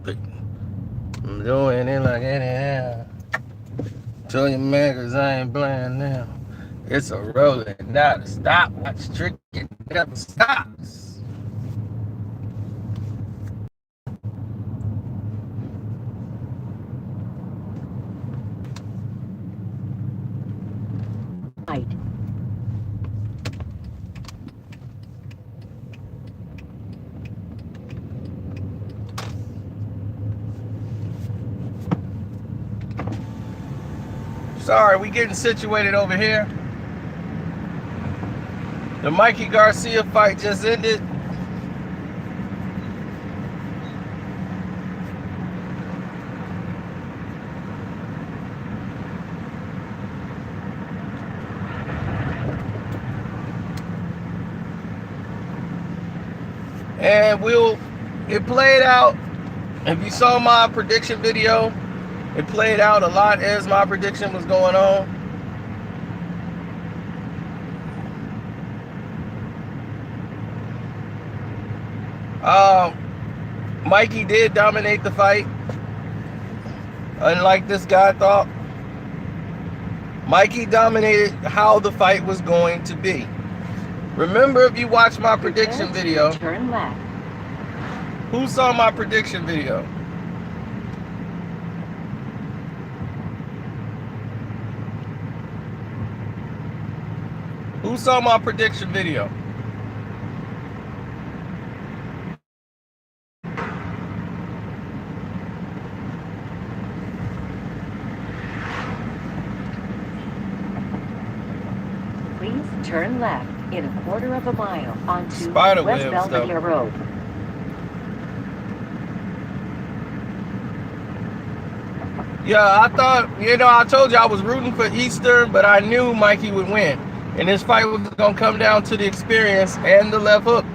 I'm doing it like anyhow. Tell your man, cause I ain't playing now. It's a rolling, not a stopwatch. Trick it never stops. Right. Sorry, we getting situated over here. The Mikey Garcia fight just ended. And it played out. If you saw my prediction video, it played out a lot as my prediction was going on. Mikey did dominate the fight, unlike this guy thought. Mikey dominated how the fight was going to be. Remember, if you watched my prediction video, turn left. Who saw my prediction video? Who saw my prediction video? Please turn left in a quarter of a mile onto Spider West web Belvedere stuff. Road. Yeah, I thought, I told you I was rooting for Easter, but I knew Mikey would win. And this fight was going to come down to the experience and the left hook.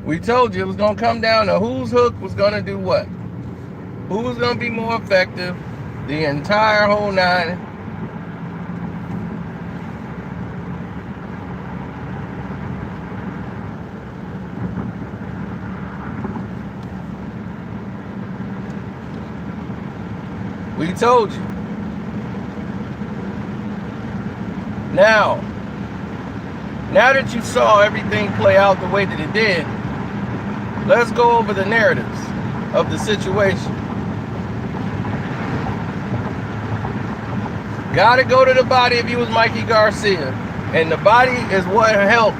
We told you it was going to come down to whose hook was going to do what. Who was going to be more effective the entire whole nine. We told you. Now that you saw everything play out the way that it did, let's go over the narratives of the situation. Gotta go to the body if he was Mikey Garcia. And the body is what helped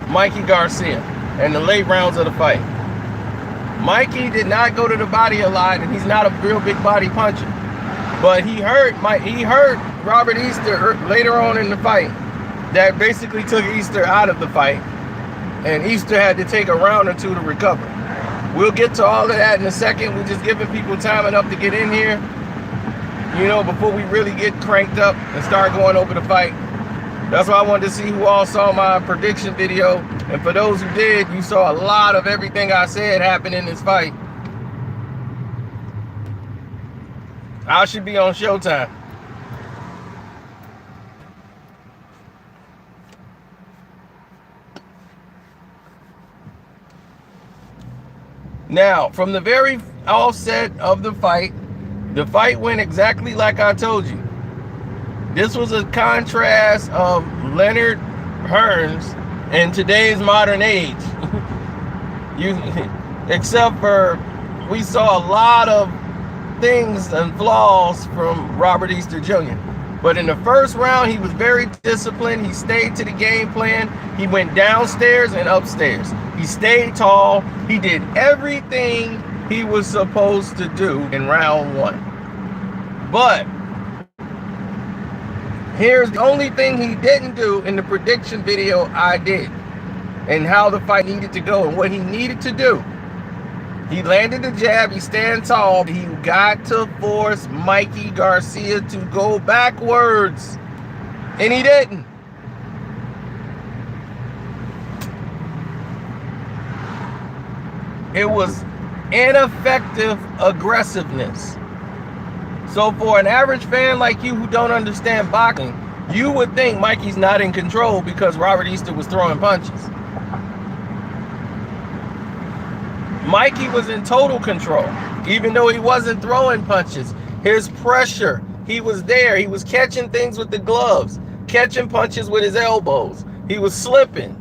Mikey Garcia in the late rounds of the fight. Mikey did not go to the body a lot, and he's not a real big body puncher. But he hurt Robert Easter later on in the fight. That basically took Easter out of the fight. And Easter had to take a round or two to recover. We'll get to all of that in a second. We're just giving people time enough to get in here, before we really get cranked up and start going over the fight. That's why I wanted to see who all saw my prediction video. And for those who did, you saw a lot of everything I said happen in this fight. I should be on Showtime. Now, from the very offset of the fight went exactly like I told you. This was a contrast of Leonard Hearns in today's modern age. Except for we saw a lot of things and flaws from Robert Easter Jr. But in the first round, he was very disciplined. He stayed to the game plan. He went downstairs and upstairs. He stayed tall. He did everything he was supposed to do in round one. But here's the only thing he didn't do in the prediction video I did, and how the fight needed to go and what he needed to do. He landed the jab, he stand tall. He got to force Mikey Garcia to go backwards. And he didn't. It was ineffective aggressiveness. So for an average fan like you who don't understand boxing, You would think Mikey's not in control because Robert Easter was throwing punches. Mikey was in total control, even though he wasn't throwing punches. His pressure, he was there. He was catching things with the gloves, catching punches with his elbows. He was slipping.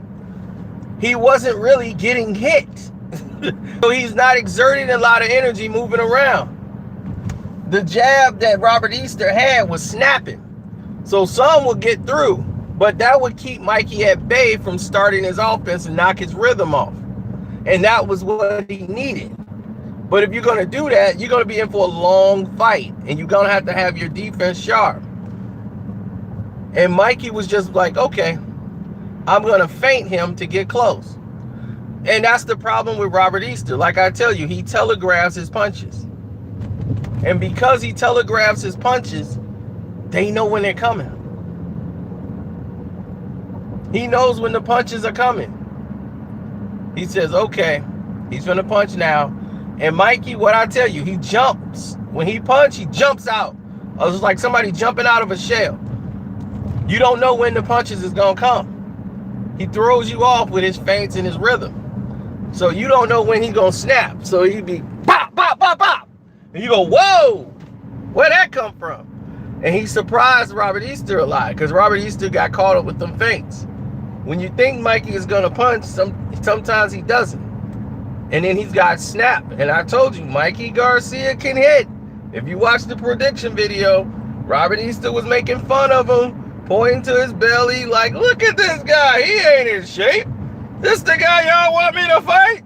He wasn't really getting hit. So he's not exerting a lot of energy moving around. The jab that Robert Easter had was snapping. So some would get through, but that would keep Mikey at bay from starting his offense and knock his rhythm off. And that was what he needed. But if you're going to do that, you're going to be in for a long fight, and you're going to have your defense sharp. And Mikey was just like, okay, I'm going to feint him to get close. And that's the problem with Robert Easter. Like I tell you, he telegraphs his punches. And because he telegraphs his punches, they know when they're coming. He knows when the punches are coming. He says, okay, he's gonna punch now. And Mikey, what I tell you, he jumps. When he punches, he jumps out. It's like somebody jumping out of a shell. You don't know when the punches is gonna come. He throws you off with his feints and his rhythm. So you don't know when he's gonna snap. So he'd be pop, pop, pop, pop. And you go, whoa, where'd that come from? And he surprised Robert Easter a lot because Robert Easter got caught up with them feints. When you think Mikey is gonna punch, sometimes he doesn't. And then he's got snap. And I told you, Mikey Garcia can hit. If you watch the prediction video, Robert Easter was making fun of him, pointing to his belly like, look at this guy, he ain't in shape. This the guy y'all want me to fight?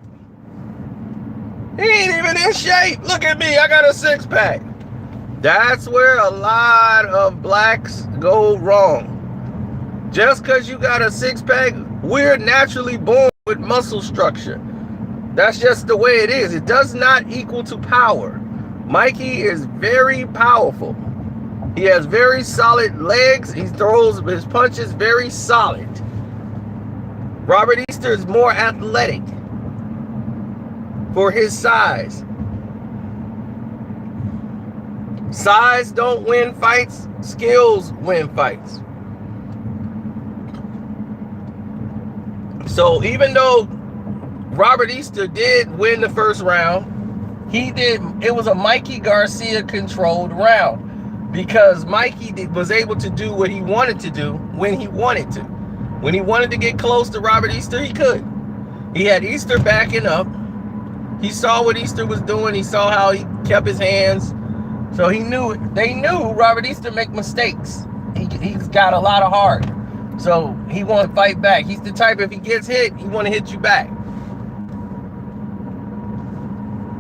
He ain't even in shape. Look at me, I got a six-pack. That's where a lot of blacks go wrong. Just because you got a six-pack, we're naturally born with muscle structure. That's just the way it is. It does not equal to power. Mikey is very powerful. He has very solid legs. He throws his punches very solid. Robert Easter is more athletic for his size. Size don't win fights. Skills win fights. So even though Robert Easter did win the first round, it was a Mikey Garcia controlled round because Mikey was able to do what he wanted to do when he wanted to. When he wanted to get close to Robert Easter, he could. He had Easter backing up. He saw what Easter was doing. He saw how he kept his hands. So he knew it. They knew Robert Easter make mistakes. He's got a lot of heart. So he want to fight back. He's the type, if he gets hit, he want to hit you back.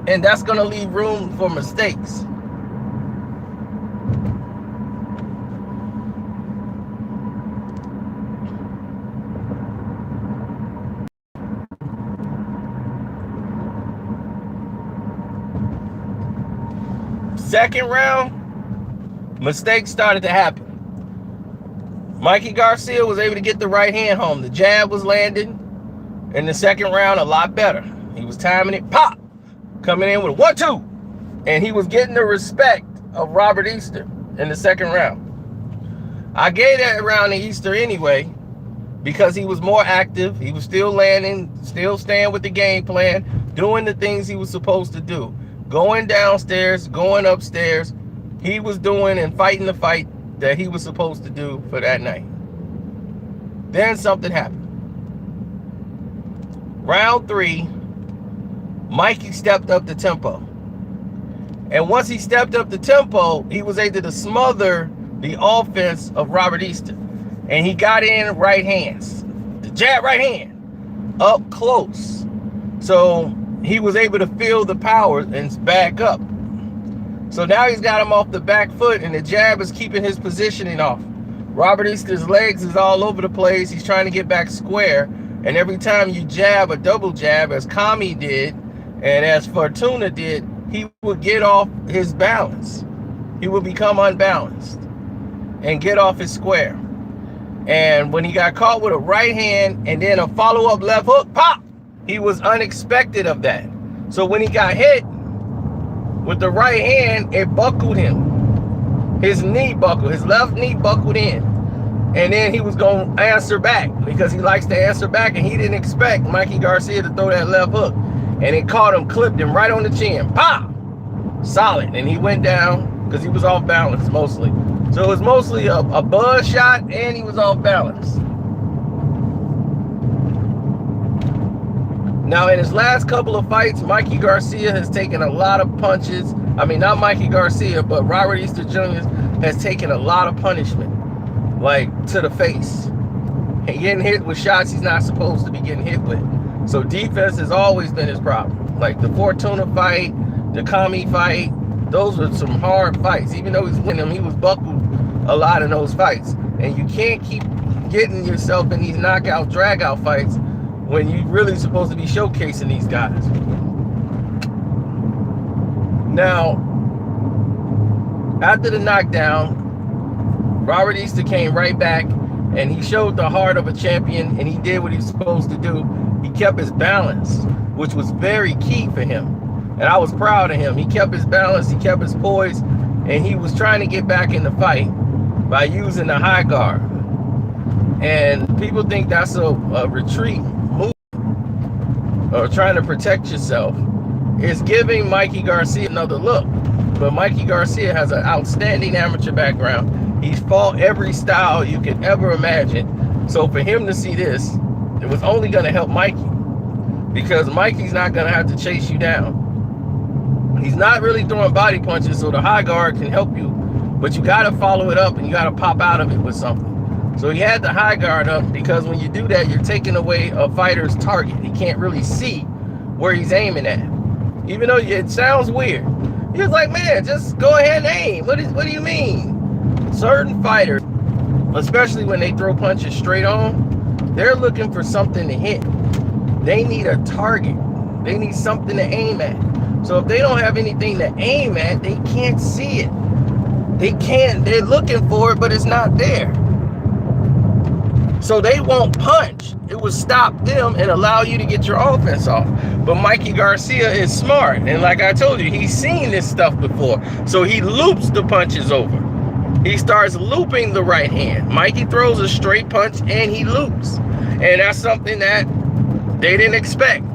And that's going to leave room for mistakes. Second round, mistakes started to happen. Mikey Garcia was able to get the right hand home. The jab was landing in the second round a lot better. He was timing it, pop, coming in with a 1-2. And he was getting the respect of Robert Easter in the second round. I gave that round to Easter anyway because he was more active. He was still landing, still staying with the game plan, doing the things he was supposed to do. Going downstairs, going upstairs. He was doing and fighting the fight that he was supposed to do for that night. Then something happened. Round 3, Mikey stepped up the tempo. And once he stepped up the tempo, he was able to smother the offense of Robert Easter. And he got in right hands. The jab right hand. Up close. So he was able to feel the power and back up. So now he's got him off the back foot, and the jab is keeping his positioning off. Robert Easter's legs is all over the place. He's trying to get back square. And every time you jab a double jab, as Kami did, and as Fortuna did, he would get off his balance. He would become unbalanced and get off his square. And when he got caught with a right hand and then a follow-up left hook, pop! He was unexpected of that. So when he got hit with the right hand, it buckled him. His knee buckled. His left knee buckled in. And then he was going to answer back because he likes to answer back, and he didn't expect Mikey Garcia to throw that left hook. And it caught him, clipped him right on the chin. Pop! Solid. And he went down because he was off balance mostly. So it was mostly a buzz shot, and he was off balance. Now, in his last couple of fights, Mikey Garcia has taken a lot of punches. I mean, not Mikey Garcia, but Robert Easter Jr. has taken a lot of punishment. Like to the face, and getting hit with shots he's not supposed to be getting hit with. So defense has always been his problem. Like the Fortuna fight, the Kami fight, those were some hard fights. Even though he's winning them, he was buckled a lot in those fights. And you can't keep getting yourself in these knockout, drag-out fights when you're really supposed to be showcasing these guys. Now, after the knockdown, Robert Easter came right back, and he showed the heart of a champion, and he did what he was supposed to do. He kept his balance, which was very key for him. And I was proud of him. He kept his balance, he kept his poise, and he was trying to get back in the fight by using the high guard. And people think that's a retreat move or trying to protect yourself. It's giving Mikey Garcia another look. But Mikey Garcia has an outstanding amateur background. He's fought every style you could ever imagine. So for him to see this, it was only going to help Mikey, because Mikey's not going to have to chase you down. He's not really throwing body punches, so the high guard can help you, but you got to follow it up and you got to pop out of it with something. So he had the high guard up, because when you do that, you're taking away a fighter's target. He can't really see where he's aiming at. Even though it sounds weird. He was like, man, just go ahead and aim. What do you mean? Certain fighters, especially when they throw punches straight on, they're looking for something to hit. They need a target. They need something to aim at. So if they don't have anything to aim at, they can't see it. They're looking for it, but it's not there. So they won't punch. It will stop them and allow you to get your offense off. But Mikey Garcia is smart. And like I told you, he's seen this stuff before. So he loops the punches over. He starts looping the right hand. Mikey throws a straight punch and he loops. And that's something that they didn't expect.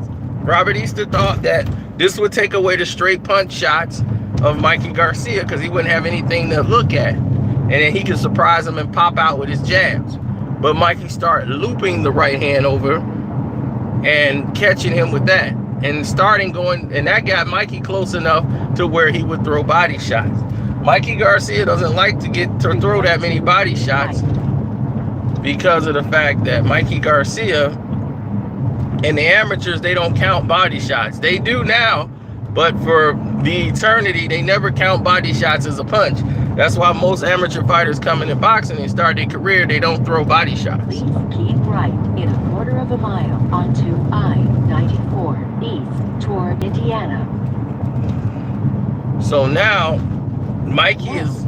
Robert Easter thought that this would take away the straight punch shots of Mikey Garcia because he wouldn't have anything to look at. And then he could surprise him and pop out with his jabs. But Mikey started looping the right hand over and catching him with that. And starting going, and that got Mikey close enough to where he would throw body shots. Mikey Garcia doesn't like to throw that many body shots because of the fact that Mikey Garcia and the amateurs, they don't count body shots. They do now, but for the eternity, they never count body shots as a punch. That's why most amateur fighters come into boxing and start their career, they don't throw body shots. Please keep right in a quarter of a mile onto I-94 east toward Indiana. So now Mikey is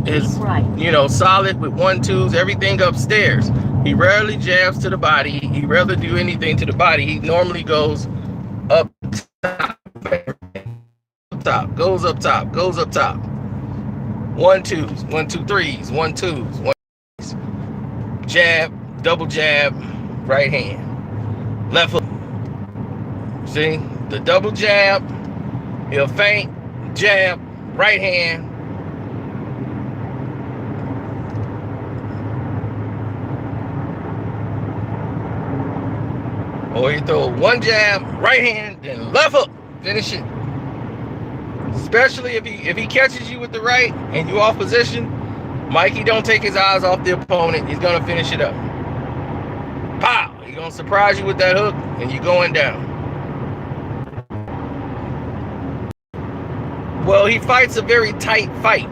you know, solid with 1-2s, everything upstairs. He rarely jabs to the body. He rarely do anything to the body. He normally goes up top, goes up top, goes up top. 1-2s, 1-2-3s, 1-2s, 1-2s. Jab, double jab, right hand. Left hook. See? The double jab, he'll feint, jab, right hand. Or you throw one jab, right hand, then left hook. Finish it. Especially if he catches you with the right and you off position, Mikey don't take his eyes off the opponent. He's gonna finish it up. Pow! He's gonna surprise you with that hook and you're going down. Well, he fights a very tight fight.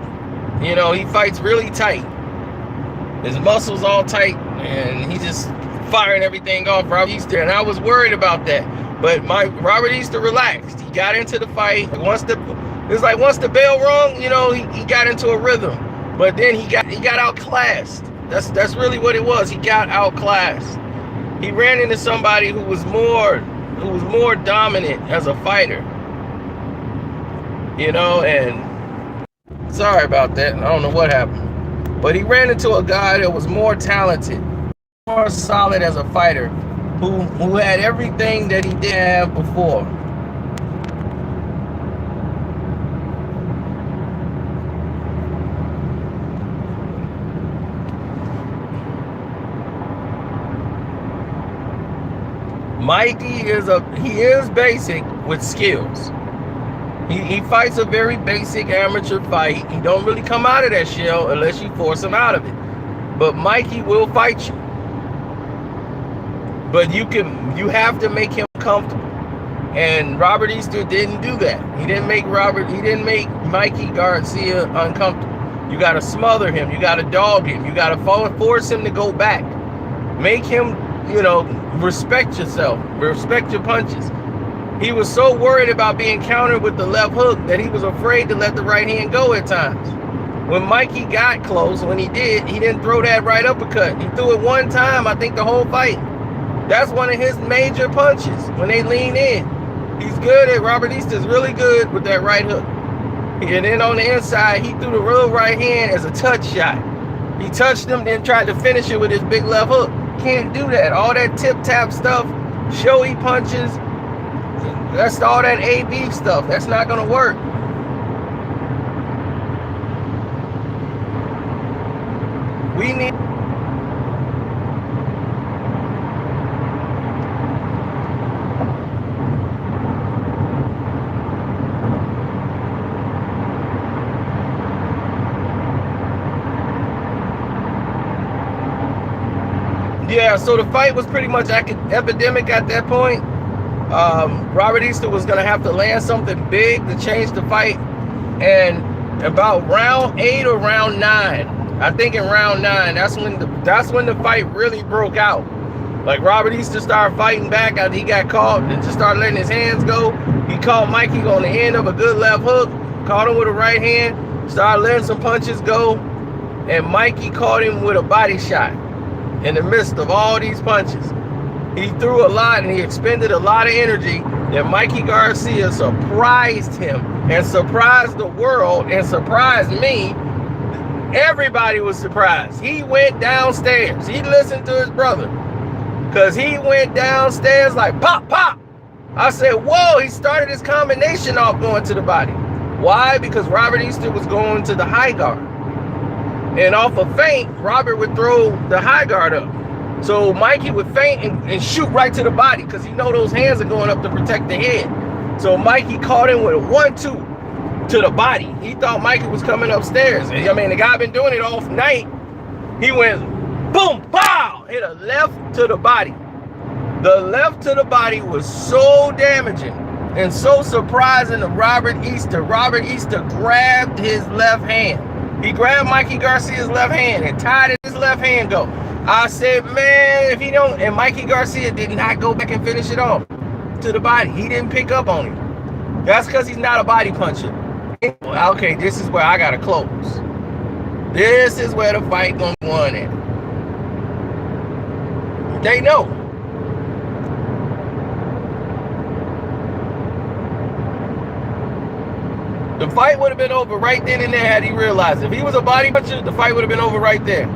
You know, he fights really tight. His muscles all tight and he just firing everything off Robert Easter, and I was worried about that. But Robert Easter relaxed. He got into the fight. Once the bell rung, you know, he got into a rhythm. But then he got outclassed. That's really what it was. He got outclassed. He ran into somebody who was more dominant as a fighter. You know, and sorry about that. I don't know what happened. But he ran into a guy that was more talented, more solid as a fighter, who had everything that he didn't have before. Mikey is basic with skills. He fights a very basic amateur fight. He don't really come out of that shell unless you force him out of it. But Mikey will fight you. But you have to make him comfortable. And Robert Easter didn't do that. He didn't make Mikey Garcia uncomfortable. You got to smother him. You got to dog him. You got to force him to go back. Make him, respect yourself. Respect your punches. He was so worried about being countered with the left hook that he was afraid to let the right hand go at times. When Mikey got close, when he didn't throw that right uppercut. He threw it one time, I think the whole fight. That's one of his major punches when they lean in. He's good at, Robert Easter's really good with that right hook. And then on the inside, he threw the real right hand as a touch shot. He touched him, then tried to finish it with his big left hook. Can't do that. All that tip-tap stuff, showy punches, that's all that AB stuff. That's not going to work. We need... Yeah, so the fight was pretty much epidemic at that point. Robert Easter was going to have to land something big to change the fight. And about round 8 or round 9, I think in round 9, that's when the fight really broke out. Like Robert Easter started fighting back after he got caught and just started letting his hands go. He caught Mikey on the end of a good left hook, caught him with a right hand, started letting some punches go, and Mikey caught him with a body shot in the midst of all these punches. He threw a lot and he expended a lot of energy that Mikey Garcia surprised him and surprised the world and surprised me. Everybody was surprised. He went downstairs. He listened to his brother because he went downstairs like pop, pop. I said, whoa, he started his combination off going to the body. Why? Because Robert Easter was going to the high guard. And off a feint, Robert would throw the high guard up. So Mikey would feint and shoot right to the body because he know those hands are going up to protect the head. So Mikey caught him with a 1-2 to the body. He thought Mikey was coming upstairs. I mean, the guy been doing it all night. He went boom, pow, hit a left to the body. The left to the body was so damaging and so surprising to Robert Easter. Robert Easter grabbed his left hand. He grabbed Mikey Garcia's left hand and tied his left hand go. I said, man, if he don't, and Mikey Garcia did not go back and finish it off to the body. He didn't pick up on him. That's because he's not a body puncher. Okay, this is where I gotta close. This is where the fight gonna go on at. They know. The fight would have been over right then and there had he realized. If he was a body puncher, the fight would have been over right there.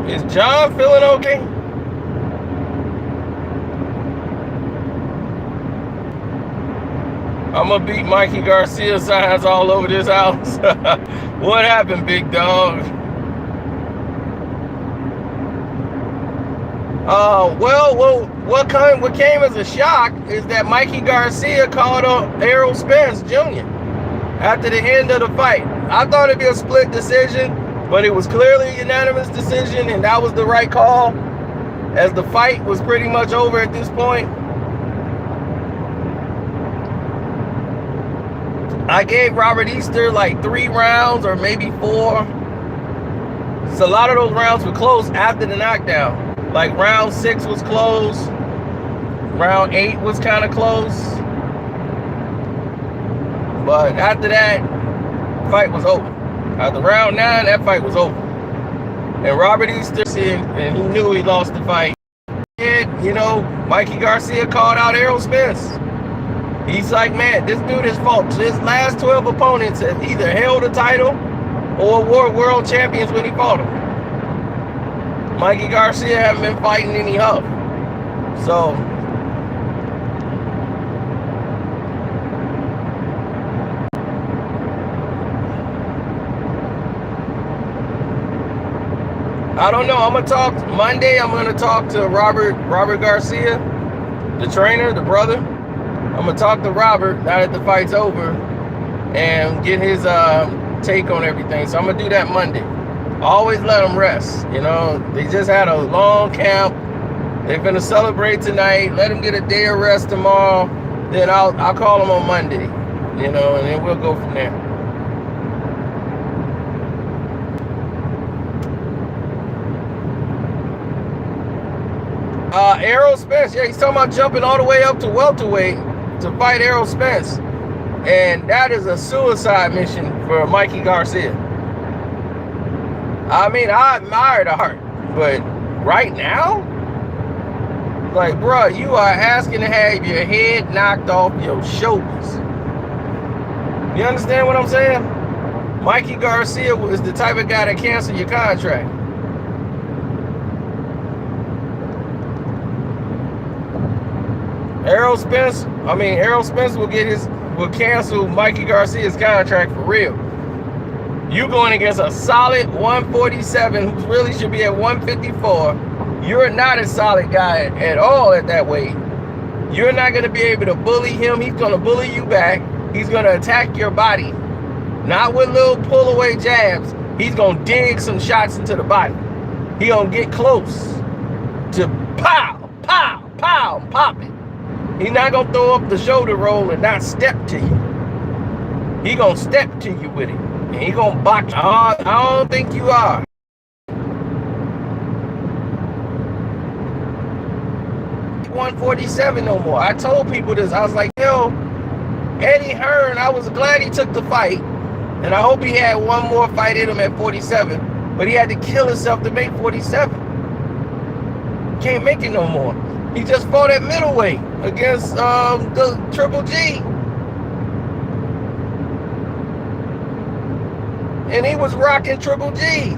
Is John feeling okay? I'm gonna beat Mikey Garcia signs all over this house. What happened, big dog? What came as a shock is that Mikey Garcia called on Errol Spence Jr. after the end of the fight. I thought it'd be a split decision, but it was clearly a unanimous decision, and that was the right call, as the fight was pretty much over at this point. I gave Robert Easter like 3 rounds or maybe 4. So a lot of those rounds were close after the knockdown. Like round 6 was close. Round 8 was kind of close. But after that, fight was over. After round 9, that fight was over. And Robert Easter, and he knew he lost the fight. You know, Mikey Garcia called out Errol Spence. He's like, man, this dude is fault. His last 12 opponents have either held a title or were world champions when he fought him. Mikey Garcia haven't been fighting any huff. So, I don't know. I'm gonna talk Monday. I'm gonna talk to Robert Garcia, the trainer, the brother. I'm gonna talk to Robert now that the fight's over and get his take on everything. So I'm gonna do that Monday. Always let them rest. You know, they just had a long camp. They're gonna celebrate tonight. Let them get a day of rest tomorrow. Then I'll call them on Monday. You know, and then we'll go from there. Errol Spence, yeah, he's talking about jumping all the way up to welterweight to fight Errol Spence. And that is a suicide mission for Mikey Garcia. I mean, I admire the heart, but right now, like, bro, you are asking to have your head knocked off your shoulders. You understand what I'm saying? Mikey Garcia is the type of guy that cancel your contract. Errol Spence will cancel Mikey Garcia's contract for real. You going against a solid 147 who really should be at 154. You're not a solid guy at all at that weight. You're not going to be able to bully him. He's going to bully you back. He's going to attack your body. Not with little pull away jabs. He's going to dig some shots into the body. He going to get close to pow, pow, pow, pop it. He's not going to throw up the shoulder roll and not step to you. He going to step to you with it. And he going to box you. I don't think you are. $147 no more. I told people this. I was like, yo, Eddie Hearn, I was glad he took the fight. And I hope he had one more fight in him at 47. But he had to kill himself to make 47. Can't make it no more. He just fought at middleweight against the Triple G. And he was rocking Triple G.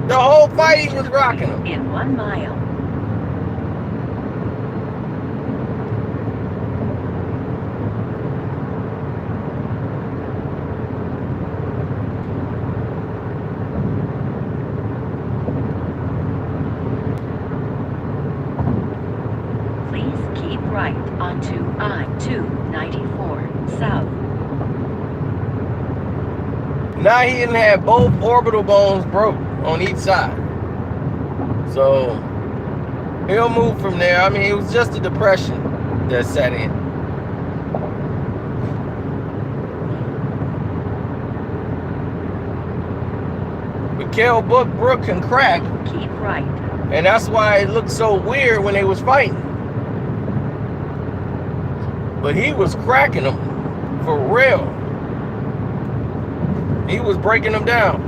The whole fight he was rocking him. In 1 mile. Right onto I-294 south. Now he didn't have both orbital bones broke on each side. So he'll move from there. I mean, it was just a depression that set in. Mikael Brook can crack. Keep right. And that's why it looked so weird when they was fighting. But he was cracking them for real. He was breaking them down.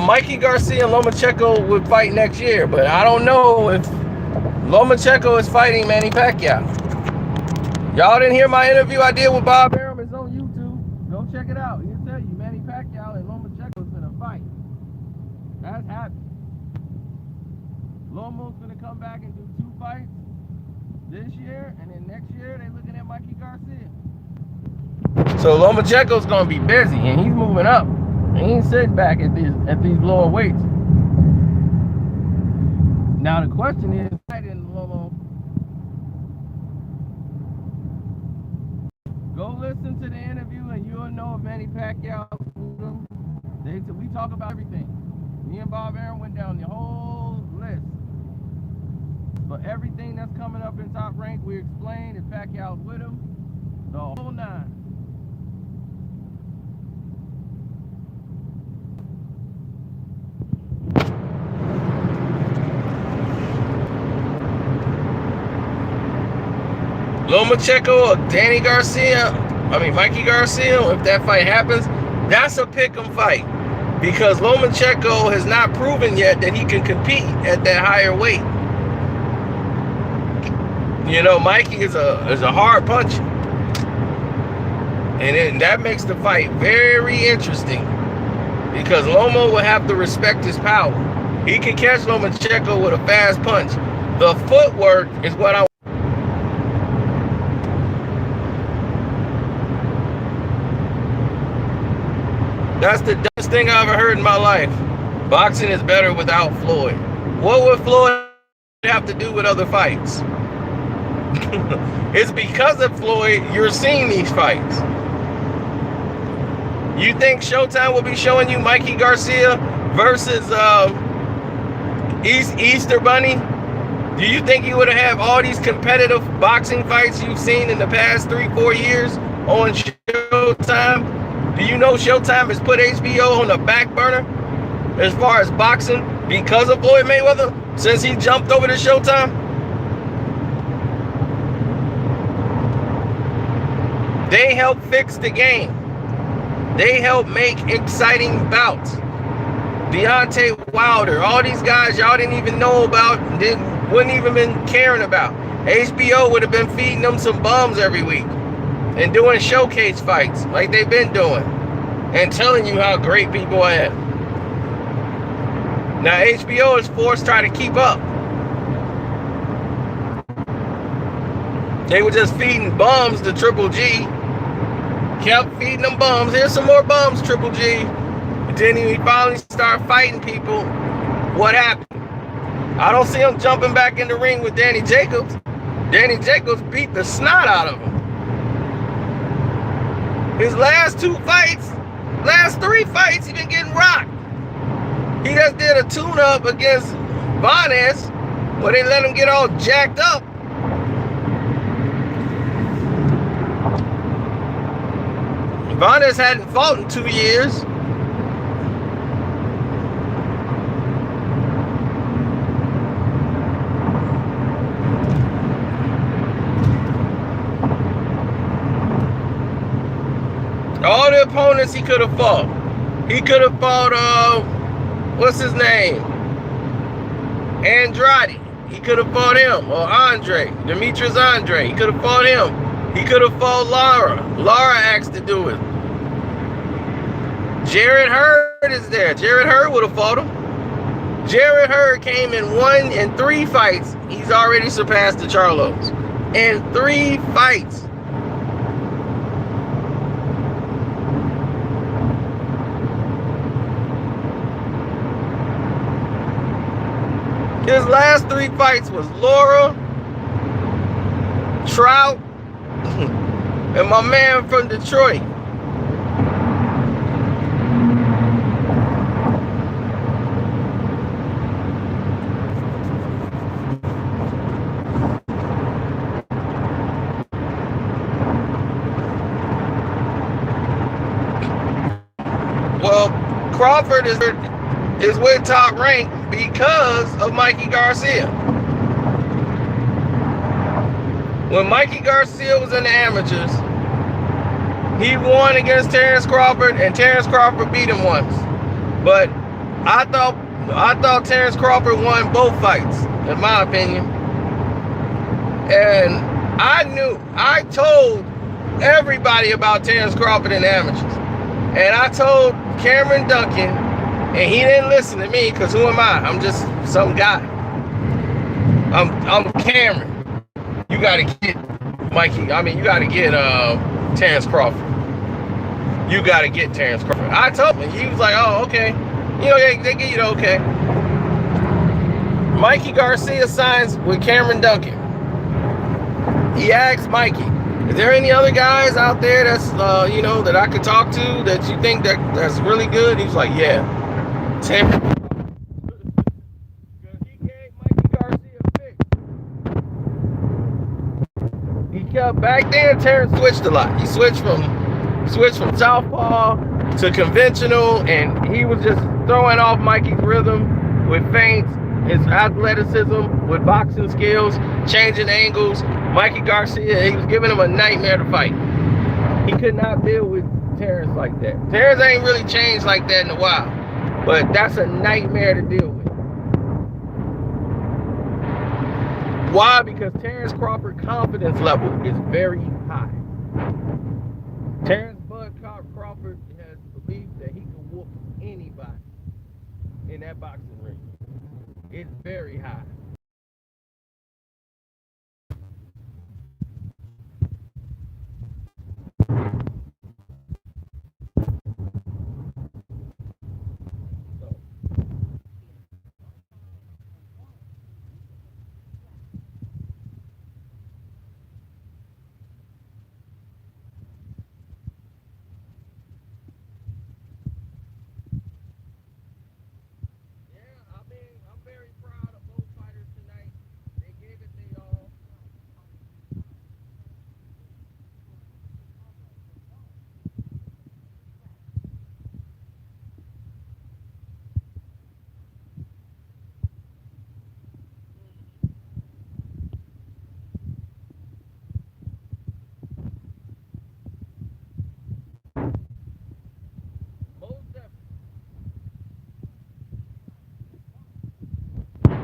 Mikey Garcia and Lomachenko would fight next year, but I don't know if Lomachenko is fighting Manny Pacquiao. Y'all didn't hear my interview I did with Bob Arum. It's on YouTube. Go check it out. He'll tell you Manny Pacquiao and Lomachenko is gonna fight. That's happening. Lomo's gonna come back and do 2 fights this year, and then next year they're looking at Mikey Garcia. So Lomachenko's gonna be busy, and he's moving up. He ain't sitting back at these lower weights. Now the question is, fighting Lomo. Go listen to the interview, and you'll know if Manny Pacquiao. We talk about everything. Me and Bob Arum went down the whole list. But everything that's coming up in Top Rank, we explained. If Pacquiao's with him, the whole 9. Lomachenko or Danny Garcia, Mikey Garcia, if that fight happens, that's a pick'em fight. Because Lomachenko has not proven yet that he can compete at that higher weight. You know, Mikey is a hard puncher. And that makes the fight very interesting. Because Lomo will have to respect his power. He can catch Lomachenko with a fast punch. The footwork is what I... That's the dumbest thing I ever heard in my life. Boxing is better without Floyd. What would Floyd have to do with other fights? It's because of Floyd you're seeing these fights. You think Showtime will be showing you Mikey Garcia versus Easter Bunny? Do you think he would have all these competitive boxing fights you've seen in the past 3-4 years on Showtime? Do you know Showtime has put HBO on the back burner as far as boxing because of Floyd Mayweather since he jumped over to Showtime? They help fix the game. They help make exciting bouts. Deontay Wilder, all these guys y'all didn't even know about, wouldn't even been caring about. HBO would have been feeding them some bums every week and doing showcase fights like they've been doing and telling you how great people are. Now HBO is forced to try to keep up. They were just feeding bums to Triple G. Kept feeding them bums. Here's some more bums, Triple G. And then he finally started fighting people. What happened? I don't see him jumping back in the ring with Danny Jacobs. Danny Jacobs beat the snot out of him. His last 3 fights, he been getting rocked. He just did a tune-up against Vanez where they let him get all jacked up. Vanez hadn't fought in 2 years. All the opponents he could have fought. He could have fought, what's his name? Andrade. He could have fought him. Or Andre. Demetrius Andre. He could have fought him. He could have fought Lara. Lara asked to do it. Jarrett Hurd is there. Jarrett Hurd would have fought him. Jarrett Hurd came and won in 3 fights. He's already surpassed the Charlos. In 3 fights. His last 3 fights was Laura, Trout, and my man from Detroit. Well, Crawford is with Top Rank because of Mikey Garcia. When Mikey Garcia was in the amateurs, he won against Terrence Crawford, and Terrence Crawford beat him once. But I thought Terrence Crawford won both fights, in my opinion. And I told everybody about Terrence Crawford in the amateurs. And I told Cameron Duncan, and he didn't listen to me, because who am I? I'm just some guy. I'm Cameron. You got to get Mikey. You got to get Terrence Crawford. You got to get Terrence Crawford. I told him. He was like, oh, okay. You know, they give you the okay. Mikey Garcia signs with Cameron Duncan. He asked Mikey, is there any other guys out there that's, that I could talk to that you think that's really good? He was like, yeah. Terrence. He gave Mikey Garcia a pick. He kept back then. Terrence switched a lot. He switched from southpaw to conventional, and he was just throwing off Mikey's rhythm with feints, his athleticism, with boxing skills, changing angles, Mikey Garcia, he was giving him a nightmare to fight. He could not deal with Terrence like that. Terrence ain't really changed like that in a while, but that's a nightmare to deal with. Why? Because Terrence Crawford's confidence level is very high. Terrence Bud Crawford has believed that he can whoop anybody in that boxing ring. It's very high. So, yeah, I mean, I'm very proud of both fighters tonight. They gave it their all. Most definitely.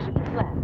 Keep left.